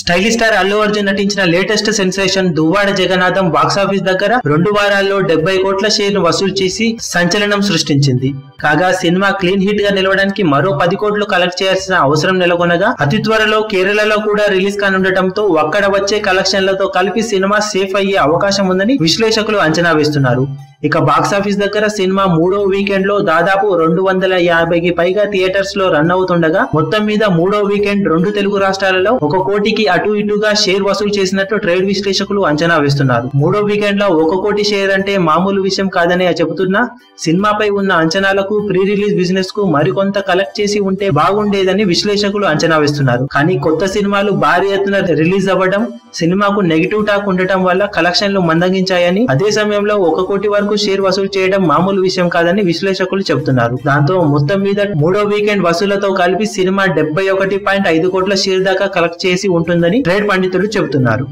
Stylish star Allu Arjun నటించిన latest sensation Duvvada Jagannatham box office దగ్గర 2 వారాల్లో 70 కోట్ల షేర్ను వసూలు చేసి సంచలనం సృష్టించింది. కాగా సినిమా క్లీన్ హిట్ గా నిలవడానికి మరో 10 కోట్లు కలెక్ట్ చేయాల్సిన అవసరం నెలకొనగా అతి త్వరలో కేరళలో కూడా రిలీజ్ కానుండటంతో అక్కడ వచ్చే కలెక్షన్లతో కలిపి సినిమా సేఫ్ అయ్యే అవకాశం ఉందని విశ్లేషకులు అంచనా వేస్తున్నారు. ఇక బాక్సాఫీస్ దగ్గర సినిమా 3వ వీకెండ్ లో దాదాపు 250కి పైగా థియేటర్స్ లో రన్ అవుతుండగా మొత్తం మీద 3వ వీకెండ్ 2 తెలుగు రాష్ట్రాలలో 1 కోటికి అటు ఇటుగా షేర్ వసూలు చేసినట్లు ట్రేడ్ విశ్లేషకులు అంచనా వేస్తున్నారు. 3వ వీకెండ్ లో 1 కోటి షేర్ అంటే మామూలు విషయం కాదని చెబుతున్నా సినిమాపై ఉన్న అంచనాలకు ప్రీ రిలీజ్ బిజినెస్ కు మరికొంత కలెక్ట్ చేసి ఉంటే బాగుండేదని విశ్లేషకులు అంచనా వేస్తున్నారు. కానీ కొత్త సినిమాలు భారీ ఎత్తున రిలీజ్ అవ్వడం, సినిమాకు నెగిటివ్ టాక్ ఉండటం వల్ల కలెక్షన్లు మందగించాయని, అదే సమయంలో 1 కోటి వరకు షేర్ వసూలు చేయడం మామూలు విషయం కాదని విశ్లేషకులు చెబుతున్నారు. దాంతో మొత్తం మీద 3వ వీకెండ్ వసూలతో కలిపి సినిమా 71.5 కోట్ల షేర్ దాకా కలెక్ట్ చేసి ఉంటుందని ట్రేడ్ పండితులు చెబుతున్నారు.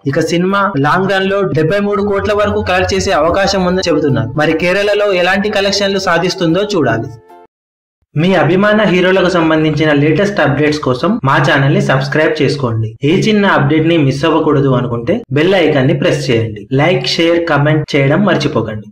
ఇక సినిమా లాంగ్ రన్ లో 73 కోట్ల వరకు కలెక్ట్ చేసే అవకాశం ఉందని చెబుతున్నారు. మరి కేరళలో ఎలాంటి కలెక్షన్లు సాధిస్తుందో చూడాలి. మీ అభిమాన హీరోలకు సంబంధించిన లేటెస్ట్ అప్డేట్స్ కోసం మా ఛానల్ ని సబ్స్క్రైబ్ చేసుకోండి. ఏ చిన్న అప్డేట్ ని మిస్ అవ్వకూడదు అనుకుంటే బెల్ ఐకాన్ ని ప్రెస్ చేయండి. లైక్, షేర్, కమెంట్ చేయడం మర్చిపోకండి.